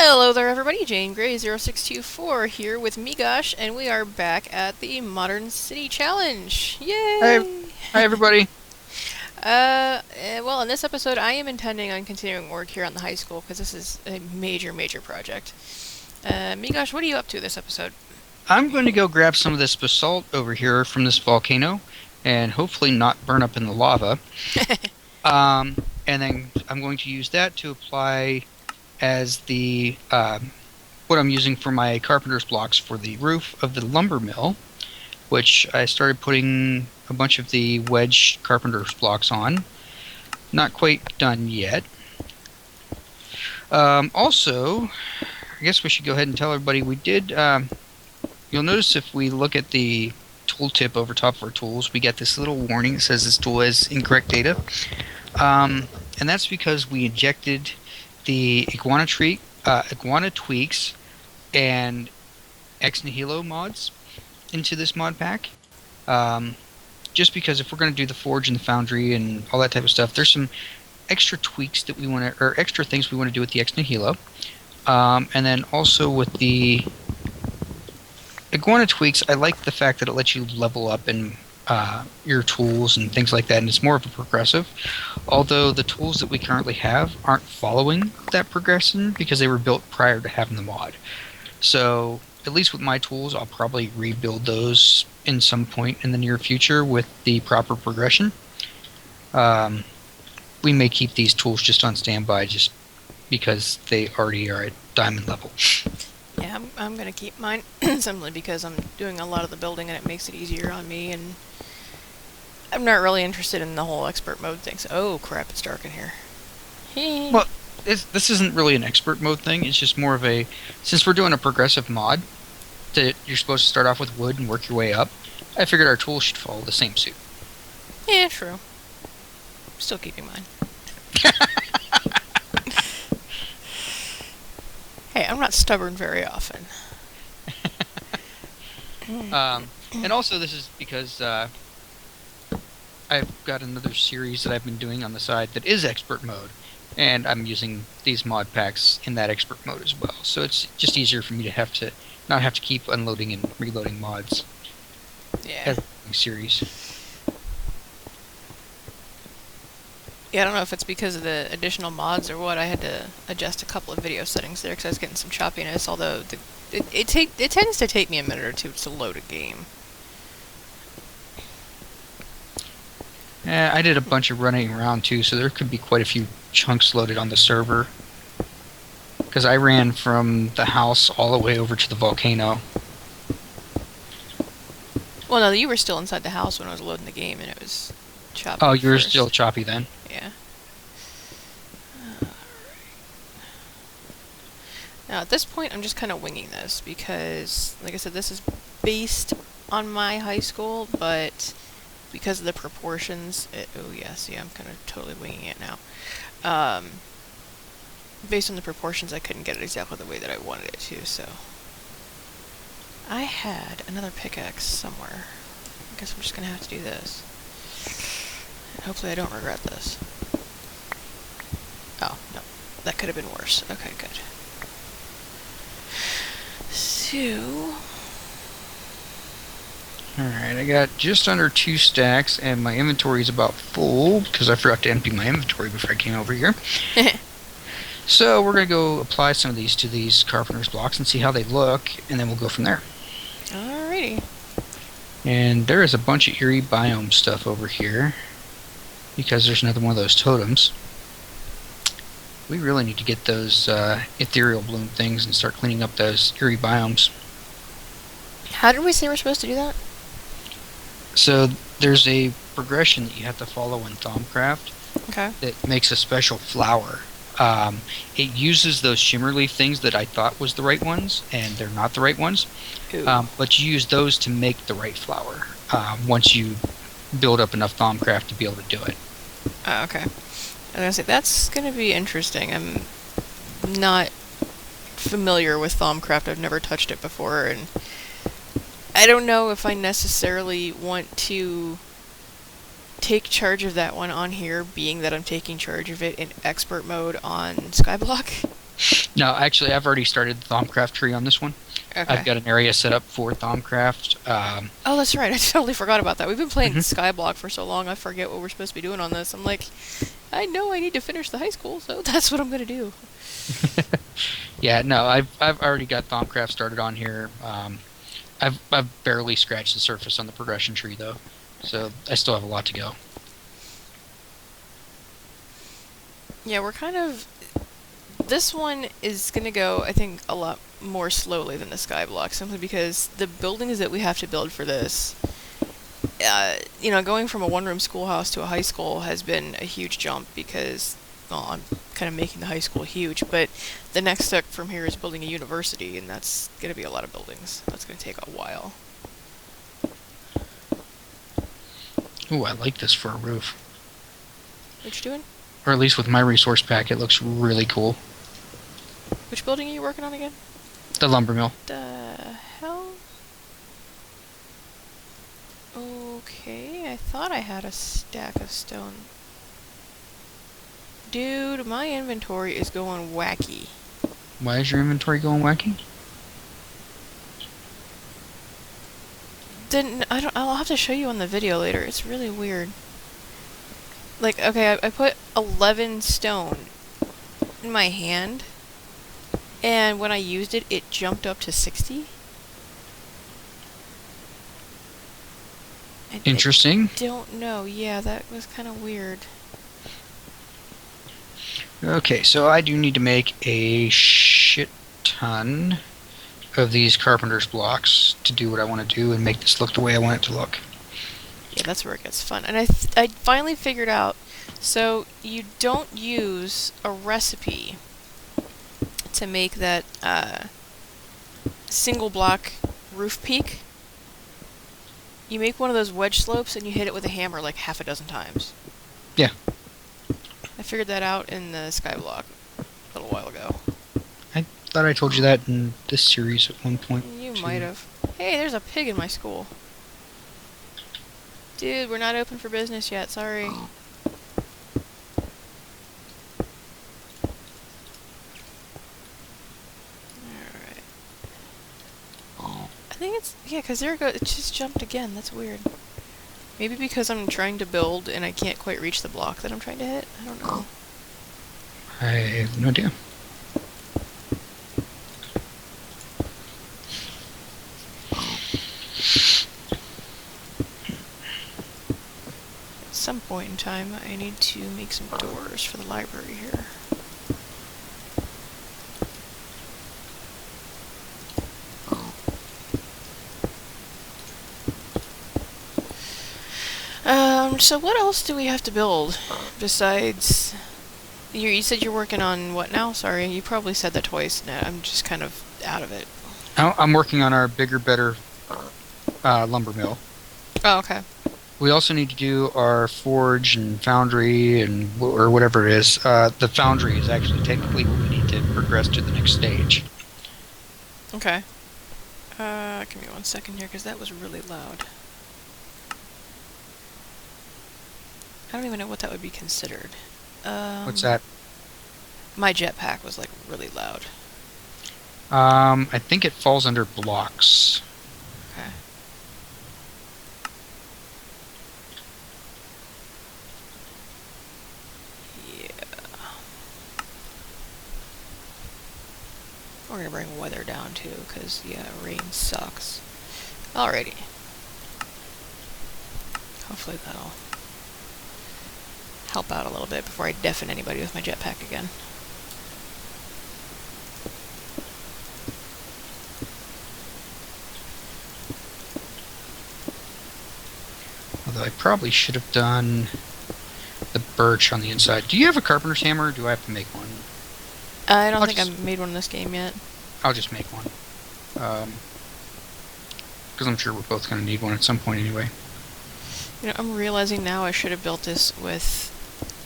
Hello there, everybody. Jane Grey 0624 here with Megosh, and we are back at the Modern City Challenge. Hi, Yay! hi everybody. Well, in this episode, I am intending on continuing work here on the high school because this is a major project. Megosh, what are you up to this episode? I'm going to go grab some of this basalt over here from this volcano and hopefully not burn up in the lava. And then I'm going to use that to apply as the what I'm using for my carpenter's blocks for the roof of the lumber mill, which I started putting a bunch of the wedge carpenter's blocks on. Not quite done yet. Also, I guess we should go ahead and tell everybody we did. You'll notice if we look at the tooltip over top of our tools, we get this little warning that says this tool has incorrect data. And that's because we injected the iguana tweaks and ex nihilo mods into this mod pack. Just because if we're going to do the forge and the foundry and all that type of stuff, there's some extra tweaks that we want to, or extra things we want to do with the ex nihilo. And then also with the iguana tweaks, I like the fact that it lets you level up in your tools and things like that, and it's more of a progressive. Although the tools that we currently have aren't following that progression because they were built prior to having the mod. So at least with my tools, I'll probably rebuild those in some point in the near future with the proper progression. We may keep these tools just on standby just because they already are at diamond level. Yeah, I'm gonna keep mine simply because I'm doing a lot of the building and it makes it easier on me, and I'm not really interested in the whole expert mode thing. So, oh crap, it's dark in here. Well, this isn't really an expert mode thing. It's just more of a, since we're doing a progressive mod, that you're supposed to start off with wood and work your way up. I figured our tools should follow the same suit. Yeah, true. Still keeping mine. Hey, I'm not stubborn very often. And also this is because I've got another series that I've been doing on the side that is expert mode, and I'm using these mod packs in that expert mode as well. So it's just easier for me to not have to keep unloading and reloading mods. Yeah. As a series. Yeah, I don't know if it's because of the additional mods or what. I had to adjust a couple of video settings there because I was getting some choppiness, although it tends to take me a minute or two to load a game. I did a bunch of running around too, so there could be quite a few chunks loaded on the server. Because I ran from the house all the way over to the volcano. Well, no, you were still inside the house when I was loading the game, and it was choppy. Oh, you were first. still choppy then? Yeah. Now, at this point, I'm just kind of winging this because, like I said, this is based on my high school, but because of the proportions, oh yeah, see, I'm kind of totally winging it now. Based on the proportions, I couldn't get it exactly the way that I wanted it to, so. I had another pickaxe somewhere. I guess I'm just going to have to do this. And hopefully I don't regret this. Oh, no. That could have been worse. Okay, good. So... Alright, I got just under 2 stacks, and my inventory is about full, because I forgot to empty my inventory before I came over here. So we're going to go apply some of these to these carpenter's blocks and see how they look, and then we'll go from there. Alrighty. And there is a bunch of eerie biome stuff over here, because there's another one of those totems. We really need to get those ethereal bloom things and start cleaning up those eerie biomes. How did we say we're supposed to do that? So there's a progression that you have to follow in Thaumcraft that makes a special flower. It uses those shimmer leaf things that I thought was the right ones, and they're not the right ones. But you use those to make the right flower once you build up enough Thaumcraft to be able to do it. Oh, okay. I was going to say, that's going to be interesting. I'm not familiar with Thaumcraft. I've never touched it before, and I don't know if I necessarily want to take charge of that one on here, being that I'm taking charge of it in expert mode on Skyblock. No, actually, I've already started the Thaumcraft tree on this one. I've Okay. got an area set up for Thaumcraft. Oh, that's right. I totally forgot about that. We've been playing Mhm. Skyblock for so long, I forget what we're supposed to be doing on this. I'm like, I know I need to finish the high school, so that's what I'm gonna do. Yeah, no, I've already got Thaumcraft started on here. I've barely scratched the surface on the progression tree though, Okay. so I still have a lot to go. Yeah, we're kind of. This one is gonna go, I think, a lot more slowly than the Skyblock, simply because the buildings that we have to build for this, going from a one-room schoolhouse to a high school has been a huge jump because, well, I'm kind of making the high school huge, but the next step from here is building a university, and that's gonna be a lot of buildings. That's gonna take a while. Ooh, I like this for a roof, What you doing? or at least with my resource pack, it looks really cool. Which building are you working on again? The lumber mill. The hell? Okay, I thought I had a stack of stone. Dude, my inventory is going wacky. Why is your inventory going wacky? Didn't I don't I'll have to show you on the video later. It's really weird. Like, okay, I put 11 stone in my hand, and when I used it, it jumped up to 60. I Interesting. don't know. Yeah, that was kind of weird. Okay, so I do need to make a shit ton of these carpenter's blocks to do what I want to do and make this look the way I want it to look. Yeah, that's where it gets fun. And I finally figured out, so you don't use a recipe to make that single block roof peak. You make one of those wedge slopes and you hit it with a hammer like half a dozen times. Yeah. I figured that out in the Skyblock a little while ago. I thought I told you that in this series at one point. You Too. might have. Hey, there's a pig in my school. Dude, we're not open for business yet, sorry. Alright. I think it's, yeah, because there it goes, it just jumped again, that's weird. Maybe because I'm trying to build and I can't quite reach the block that I'm trying to hit? I don't know. I have no idea. At some point in time, I need to make some doors for the library here. So what else do we have to build besides... You said you're working on what now? Sorry, you probably said that twice. Now I'm just kind of out of it. I'm working on our bigger, better lumber mill. Oh, okay. We also need to do our forge and foundry and or whatever it is. The foundry is actually technically what we need to progress to the next stage. Okay. Give me 1 second here, because that was really loud. I don't even know what that would be considered. What's that? My jetpack was, like, really loud. I think it falls under blocks. Okay. Yeah. We're gonna bring weather down, too, because, yeah, rain sucks. Alrighty. Hopefully that'll help out a little bit before I deafen anybody with my jetpack again. Although I probably should have done the birch on the inside. Do you have a carpenter's hammer or do I have to make one? I don't think I've made one in this game yet. I'll just make one. Because I'm sure we're both going to need one at some point anyway. You know, I'm realizing now I should have built this with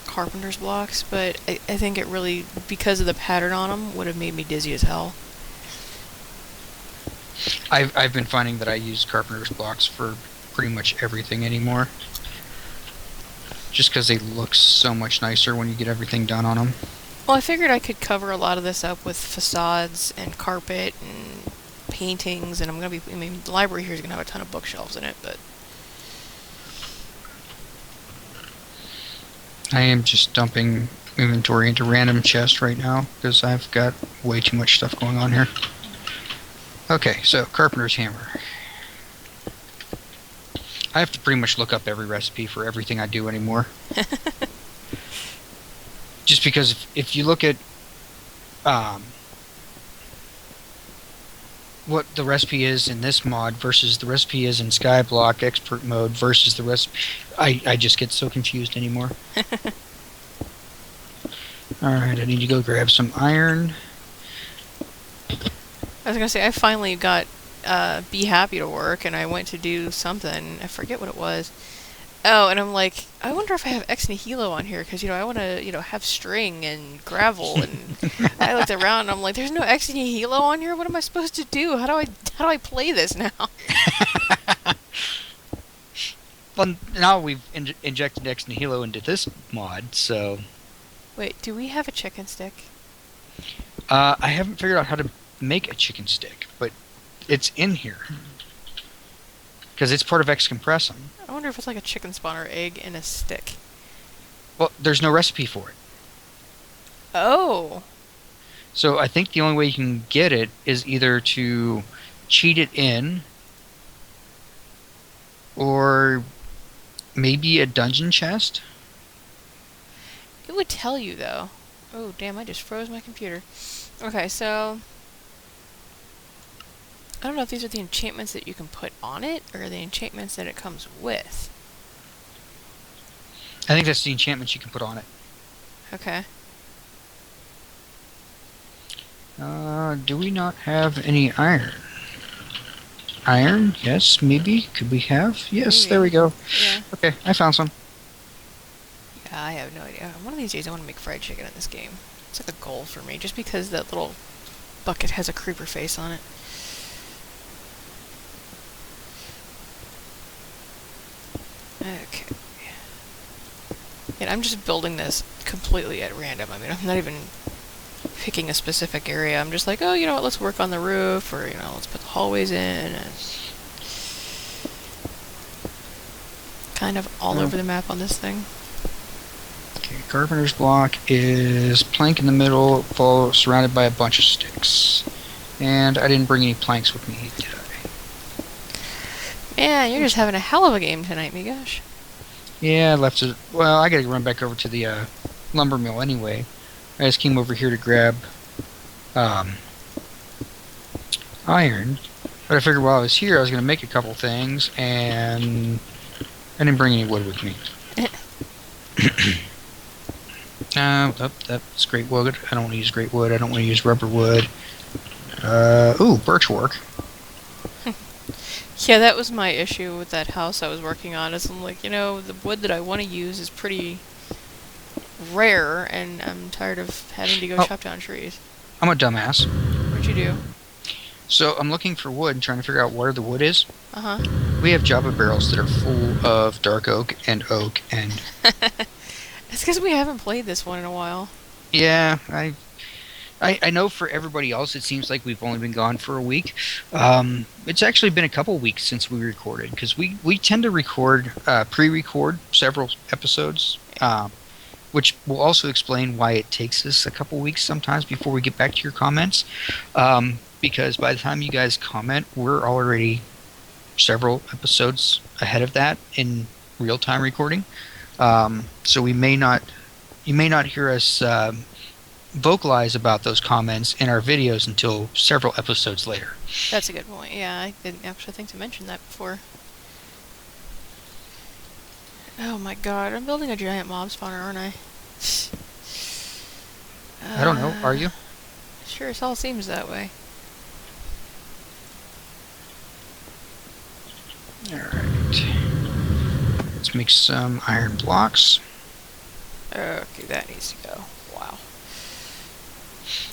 carpenter's blocks, but I think it really, because of the pattern on them, would have made me dizzy as hell. I've been finding that I use carpenter's blocks for pretty much everything anymore. Just because they look so much nicer when you get everything done on them. Well, I figured I could cover a lot of this up with facades and carpet and paintings, and I mean, the library here is gonna have a ton of bookshelves in it, but I am just dumping inventory into random chests right now because I've got way too much stuff going on here. Okay, so carpenter's hammer. I have to pretty much look up every recipe for everything I do anymore. Just because if you look at what the recipe is in this mod versus the recipe is in Skyblock Expert mode versus the recipe, I just get so confused anymore. Alright, I need to go grab some iron. I was gonna say I finally got Be Happy to work, and I went to do something. I forget what it was. Oh, and I'm like, I wonder if I have ex nihilo on here because I want to have string and gravel, and I looked around and I'm like, there's no ex nihilo on here. What am I supposed to do? How do I play this now? Well, now we've injected ex nihilo into this mod, so Wait, do we have a chicken stick? I haven't figured out how to make a chicken stick, but it's in here because it's part of Excompressum. I wonder if it's like a chicken spawner egg in a stick. Well, there's no recipe for it. Oh. So I think the only way you can get it is either to cheat it in or maybe a dungeon chest. It would tell you, though. Oh, damn, I just froze my computer. Okay, so I don't know if these are the enchantments that you can put on it, or the enchantments that it comes with. I think that's the enchantments you can put on it. Okay. Do we not have any iron? Iron? Yes, maybe. Could we have? Yes, Maybe. there we go. Yeah. Okay, I found some. Yeah, I have no idea. One of these days I want to make fried chicken in this game. It's like a goal for me, just because that little bucket has a creeper face on it. Okay. And I'm just building this completely at random. I mean, I'm not even picking a specific area. I'm just like, oh, you know what, let's work on the roof, or, let's put the hallways in, and kind of all over the map on this thing. Okay, carpenter's block is plank in the middle, surrounded by a bunch of sticks. And I didn't bring any planks with me, did I? Man, you're just having a hell of a game tonight, Megosh. Yeah, I left it. Well, I gotta run back over to the lumber mill anyway. I just came over here to grab iron. But I figured while I was here, I was gonna make a couple things, and I didn't bring any wood with me. That's great wood. I don't want to use great wood. I don't want to use rubber wood. Ooh, birch work. Yeah, that was my issue with that house I was working on. Is I'm like, the wood that I want to use is pretty rare, and I'm tired of having to go chop down trees. I'm a dumbass. What'd you do? So I'm looking for wood and trying to figure out where the wood is. Uh-huh. We have Java barrels that are full of dark oak, and It's because we haven't played this one in a while. yeah, I know for everybody else it seems like we've only been gone for a week. It's actually been a couple weeks since we recorded, because we tend to pre-record several episodes, which will also explain why it takes us a couple weeks sometimes before we get back to your comments, because by the time you guys comment, we're already several episodes ahead of that in real-time recording. So you may not hear us vocalize about those comments in our videos until several episodes later. That's a good point. Yeah, I didn't actually think to mention that before. Oh my god, I'm building a giant mob spawner, aren't I? I don't know, are you? Sure, it all seems that way. Alright. Let's make some iron blocks. Okay, that needs to go. Wow.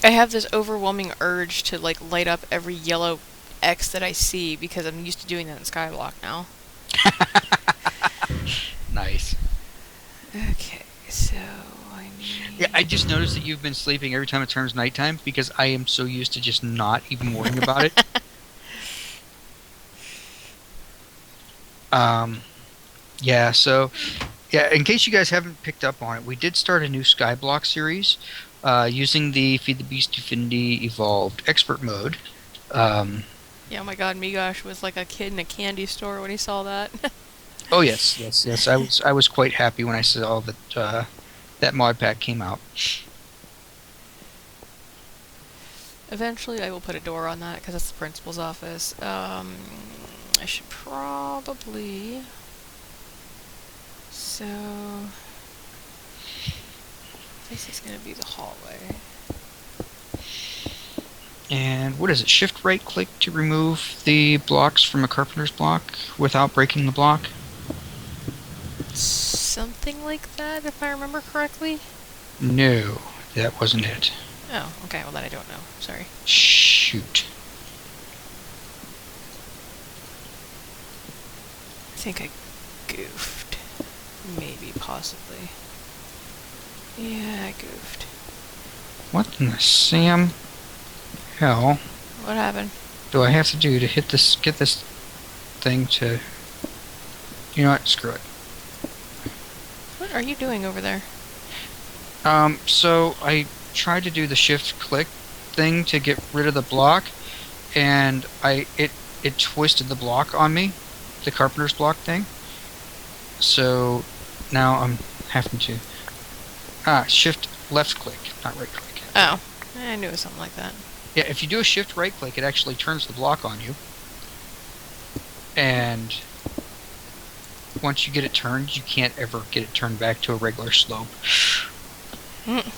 I have this overwhelming urge to, light up every yellow X that I see, because I'm used to doing that in Skyblock now. Nice. Okay, so I Yeah, I just noticed that you've been sleeping every time it turns nighttime because I am so used to just not even worrying about it. Um, yeah, so yeah, in case you guys haven't picked up on it, we did start a new Skyblock series using the Feed the Beast Affinity Evolved Expert mode. Um, Yeah, oh my god, Megosh was like a kid in a candy store when he saw that. oh yes, yes, yes. I was quite happy when I saw that that mod pack came out. Eventually, I will put a door on that because that's the principal's office. I should probably. So, this is gonna be the hallway. And what is it? Shift right click to remove the blocks from a carpenter's block without breaking the block? Something like that, if I remember correctly. No, that wasn't it. Oh, okay. Well, then I don't know. Sorry. Shoot. I think I goofed. Maybe, possibly. Yeah, I goofed. What in the Sam hell What happened? do I have to do to hit this, get this thing to... You know what? Screw it. What are you doing over there? So I tried to do the shift click thing to get rid of the block, and it twisted the block on me, the carpenter's block thing. So now I'm having to shift left click, not right click. Oh, I knew it was something like that. Yeah, if you do a shift right click, it actually turns the block on you, and once you get it turned, you can't ever get it turned back to a regular slope. Mm.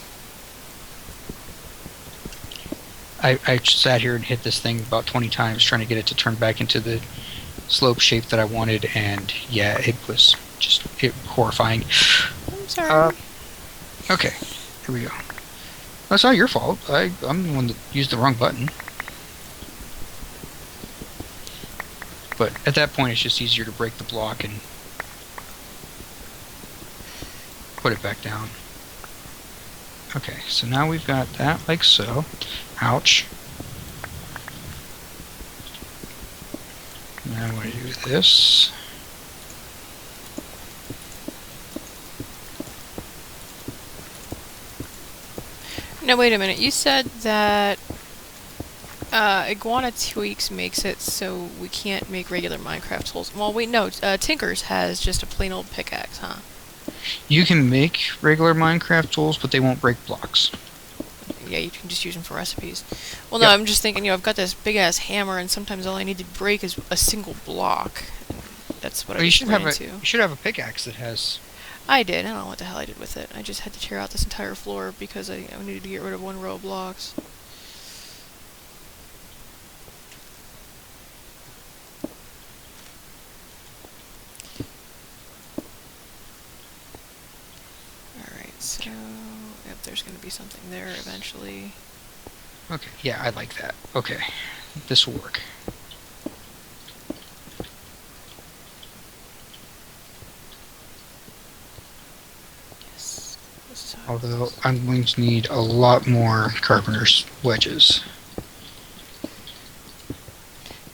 I sat here and hit this thing about 20 times trying to get it to turn back into the slope shape that I wanted, and yeah, it was just horrifying. I'm sorry. Okay, here we go. That's not your fault. I'm the one that used the wrong button. But at that point, it's just easier to break the block and put it back down. Okay, so now we've got that like so. Ouch. Now I'm going to do this. No, wait a minute. You said that Iguana Tweaks makes it so we can't make regular Minecraft tools. Well, wait, no. Tinker's has just a plain old pickaxe, huh? You can make regular Minecraft tools, but they won't break blocks. Yeah, you can just use them for recipes. Well, no, Yep. I'm just thinking, I've got this big-ass hammer, and sometimes all I need to break is a single block. That's what Well, I you was should have running a to. you should have a pickaxe that has. I did. I don't know what the hell I did with it. I just had to tear out this entire floor because I needed to get rid of one row of blocks. Alright, so... Yep, there's gonna be something there eventually. Okay, yeah, I like that. Okay, this will work. Yes. This is how Although I'm going to need a lot more carpenter's wedges.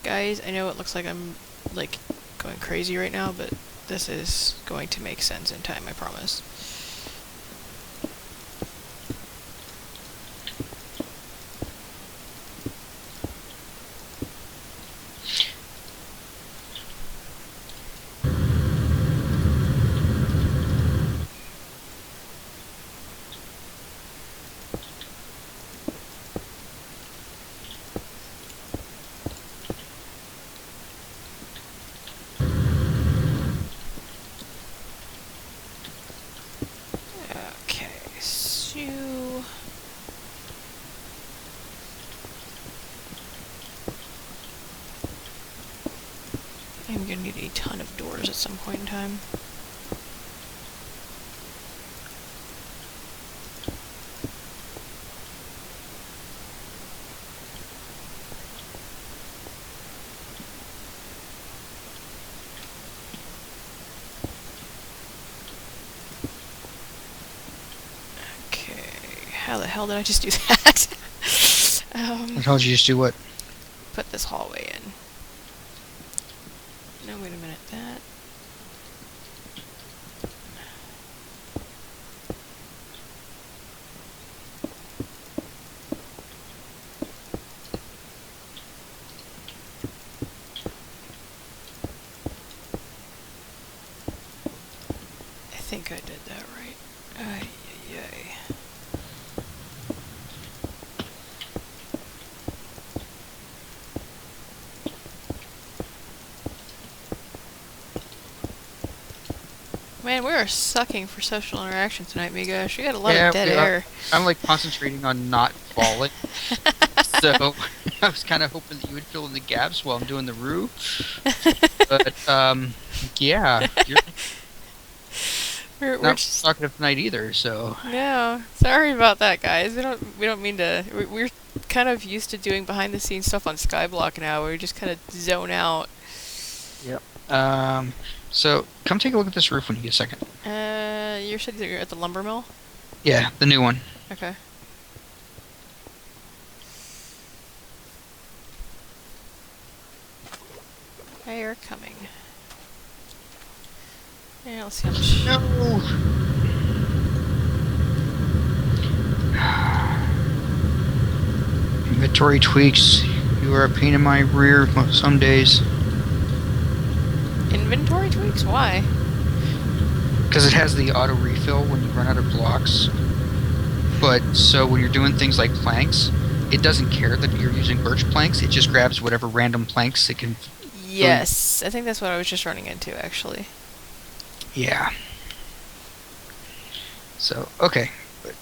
Guys, I know it looks like I'm, like, going crazy right now, but this is going to make sense in time, I promise. Okay, so... I'm gonna need a ton of doors at some point in time. hell did I just do that? I told you just do what? Put this hallway in. No, wait a minute. That. I think I did that right. Ay, ay, ay. Man, we are sucking for social interaction tonight, Megosh. We got a lot of dead air. I'm like concentrating on not falling. So I was kind of hoping that you would fill in the gaps while I'm doing the roo. But yeah, you're we're not just talkative tonight either. So no. Sorry about that, guys. We don't mean to. We're kind of used to doing behind the scenes stuff on Skyblock now, where we just kind of zone out. yep. So come take a look at this roof when you get a second. You said you're at the lumber mill. Yeah, the new one. Okay. They are coming. Yeah, let's see how much. No. Inventory tweaks. You are a pain in my rear some days. Inventory tweaks? Why? Because it has the auto refill when you run out of blocks. But so when you're doing things like planks, it doesn't care that you're using birch planks. It just grabs whatever random planks it can. Yes, I think that's what I was just running into, actually. Yeah. So okay. But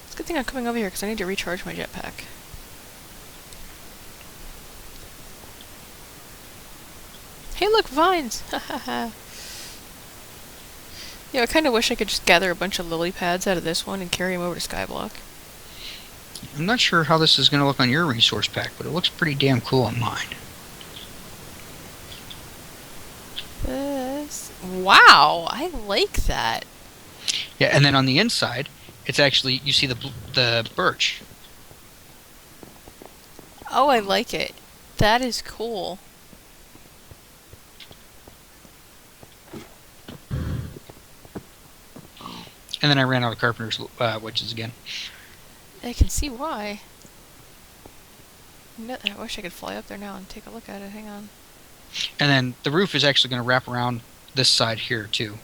It's a good thing I'm coming over here because I need to recharge my jetpack. Hey, look, vines! Yeah, I kind of wish I could just gather a bunch of lily pads out of this one and carry them over to Skyblock. I'm not sure how this is going to look on your resource pack, but it looks pretty damn cool on mine. Wow, I like that. Yeah, and then on the inside, it's actually, you see the birch. Oh, I like it. That is cool. And then I ran out of carpenter's wedges again. I can see why. No, I wish I could fly up there now and take a look at it. Hang on. And then the roof is actually going to wrap around this side here, too.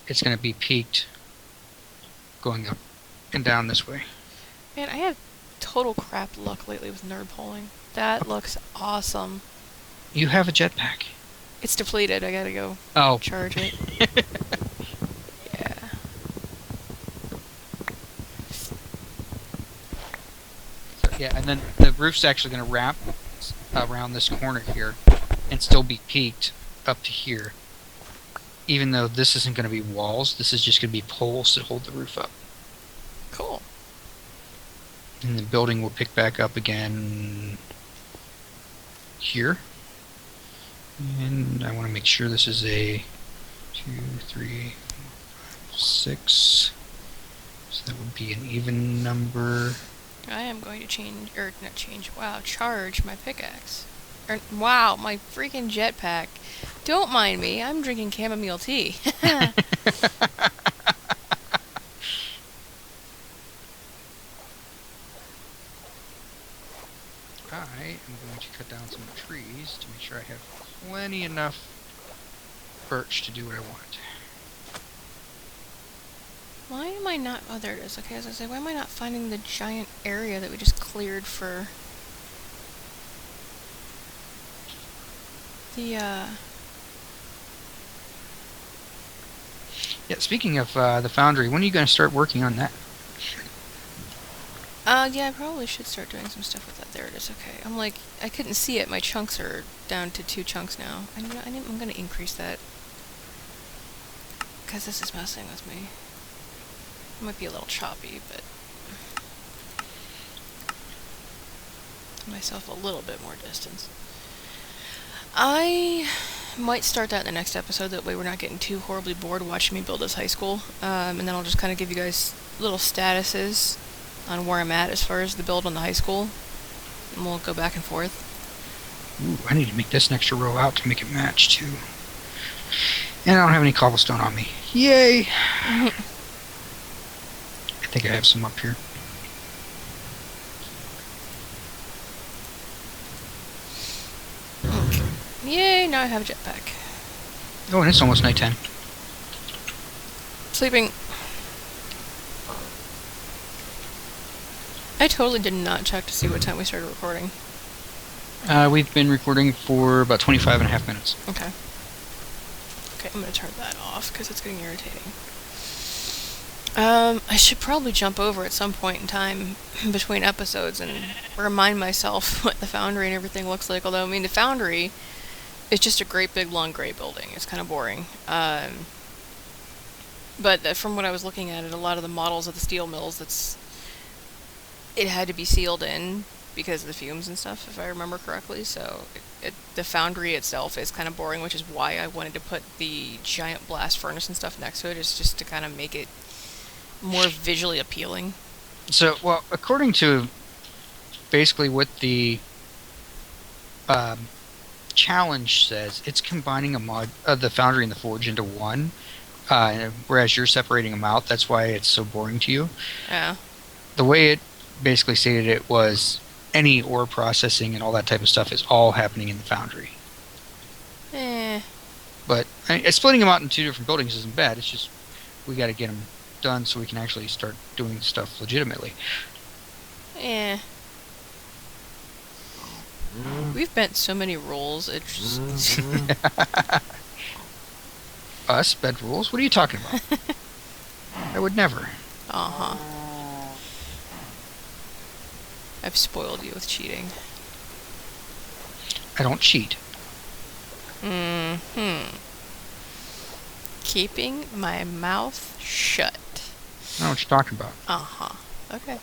It's going to be peaked going up and down this way. Man, I have total crap luck lately with nerd pulling. That looks awesome. You have a jetpack. It's depleted. I gotta go charge it. Yeah. So, yeah, and then the roof's actually going to wrap around this corner here and still be peaked up to here. Even though this isn't going to be walls, this is just going to be poles that hold the roof up. Cool. And the building will pick back up again here. And I want to make sure this is a 2, 3, 6. So that would be an even number. I am going to change, or not change, wow, charge my pickaxe. Wow, my freaking jetpack. Don't mind me, I'm drinking chamomile tea. I am going to cut down some trees to make sure I have plenty enough birch to do what I want. Why am I not... Oh, there it is. Okay, as I say, why am I not finding the giant area that we just cleared for... the, Yeah, speaking of the foundry, when are you going to start working on that? Yeah, I probably should start doing some stuff with that. There it is. Okay. I'm like, I couldn't see it. My chunks are down to 2 chunks now. I'm going to increase that. Because this is messing with me. It might be a little choppy, but... give myself a little bit more distance. I Might start that in the next episode. That way we're not getting too horribly bored watching me build this high school. And then I'll just kind of give you guys little statuses on where I'm at as far as the build on the high school. And we'll go back and forth. Ooh, I need to make this an extra row out to make it match, too. And I don't have any cobblestone on me. Yay! I think I have some up here. Okay. Yay, now I have a jetpack. Oh, and it's almost nighttime. Sleeping. I totally did not check to see what time we started recording. We've been recording for about 25 and a half minutes. Okay. Okay, I'm gonna turn that off because it's getting irritating. I should probably jump over at some point in time between episodes and remind myself what the foundry and everything looks like. Although, I mean, the foundry is just a great big long gray building. It's kind of boring. But from what I was looking at, a lot of the models of the steel mills, it had to be sealed in because of the fumes and stuff, if I remember correctly. So the foundry itself is kind of boring, which is why I wanted to put the giant blast furnace and stuff next to it, is just to kind of make it more visually appealing. So, well, according to basically what the challenge says, it's combining the foundry and the forge into one, whereas you're separating them out. That's why it's so boring to you. Yeah. The way it basically stated it was any ore processing and all that type of stuff is all happening in the foundry. But splitting them out in two different buildings isn't bad. It's just we got to get them done so we can actually start doing stuff legitimately. We've bent so many rules. It's just Us bed rules? What are you talking about? I would never. I've spoiled you with cheating. I don't cheat. Keeping my mouth shut. I know what you're talking about. Okay.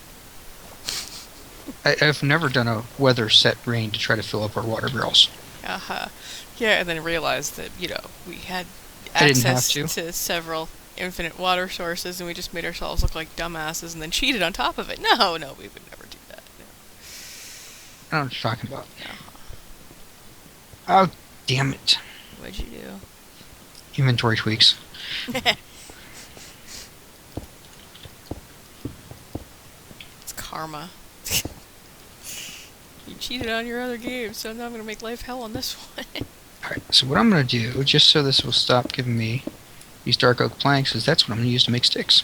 I've never done a weather set rain to try to fill up our water barrels. Yeah, and then realized that, we had I didn't access have to several infinite water sources, and we just made ourselves look like dumbasses and then cheated on top of it. No, we would never do that. No. I know what you're talking about. Oh, damn it. What'd you do? Inventory tweaks. It's karma. You cheated on your other game, so now I'm going to make life hell on this one. Alright, so what I'm going to do, just so this will stop giving me these dark oak planks, is that's what I'm going to use to make sticks.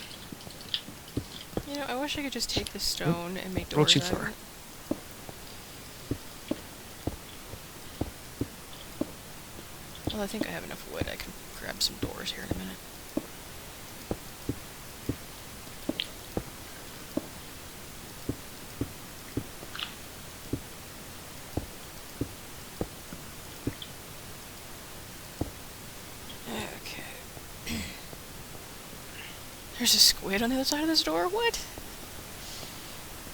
I wish I could just take this stone and make A little doors too out far. of it. Well, I think I have enough wood. I can grab some doors here in a minute. Okay. There's a squid on the other side of this door? What?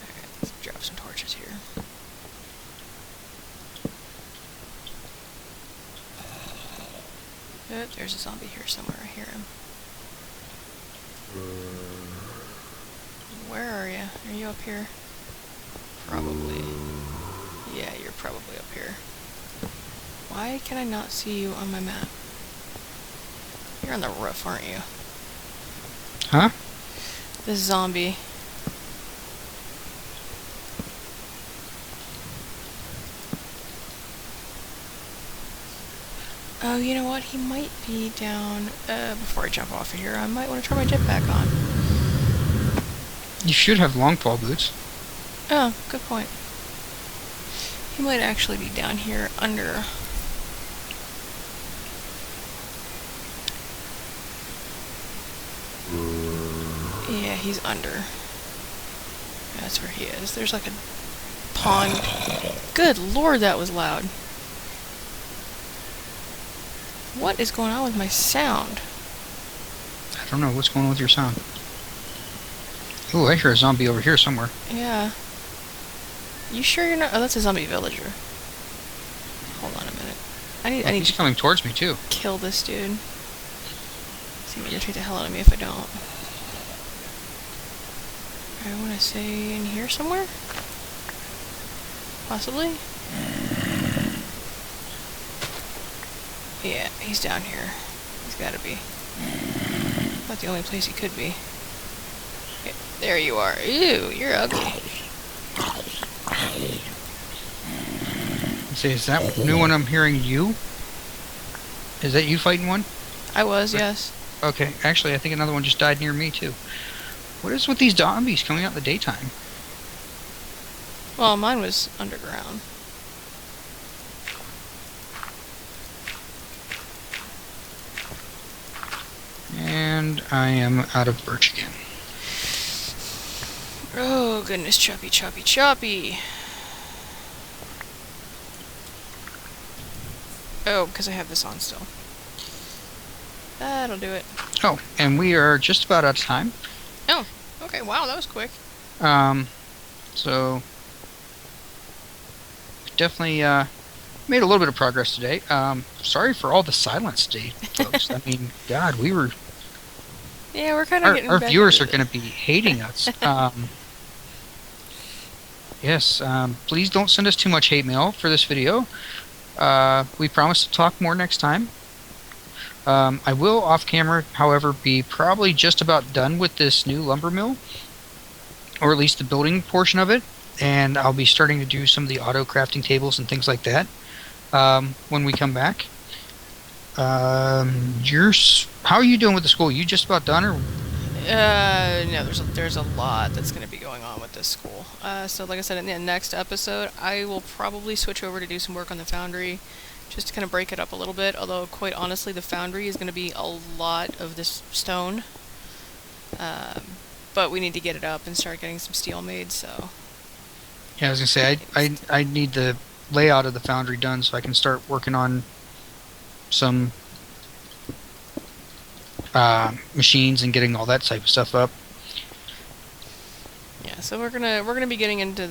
Okay, let's drop some torches here. Oh, there's a zombie here somewhere. I hear him. Where are you? Are you up here? Probably. Yeah, you're probably up here. Why can I not see you on my map? You're on the roof, aren't you? Huh? This zombie. Oh, you know what? He might be down... before I jump off of here, I might want to turn my jetpack on. You should have long fall boots. Oh, good point. He might actually be down here under... Yeah, he's under. That's where he is. There's like a pond. Good lord, that was loud. What is going on with my sound? I don't know what's going on with your sound. Ooh, I hear a zombie over here somewhere. Yeah. You sure you're not... Oh, that's a zombie villager. Hold on a minute. I need He's to coming towards me too. kill this dude. He's gonna irritate the hell out of me if I don't. I want to say in here somewhere? Possibly? Yeah, he's down here. He's gotta be. Not the only place he could be. Okay, there you are. Ew, you're ugly. Say, is that new one I'm hearing you? Is that you fighting one? I was, yes. Okay, actually, I think another one just died near me too. What is with these zombies coming out in the daytime? Well, mine was underground. And I am out of birch again. Oh, goodness, choppy, choppy, choppy. Oh, because I have this on still. That'll do it. Oh, and we are just about out of time. Oh, okay, wow, that was quick. So definitely made a little bit of progress today. Sorry for all the silence today, folks. I mean, God, we were. Yeah, we're kind of getting Our back viewers into are going to be hating us. Yes, please don't send us too much hate mail for this video. We promise to talk more next time. I will, off camera, however, be probably just about done with this new lumber mill, or at least the building portion of it, and I'll be starting to do some of the auto crafting tables and things like that when we come back. How are you doing with the school? You just about done, or? No, there's a lot that's going to be going on with this school. So like I said, in the next episode, I will probably switch over to do some work on the foundry, just to kind of break it up a little bit, although quite honestly, the foundry is going to be a lot of this stone. But we need to get it up and start getting some steel made, so... Yeah, I was going to say, I need the layout of the foundry done so I can start working on some machines and getting all that type of stuff up. Yeah, so we're gonna be getting into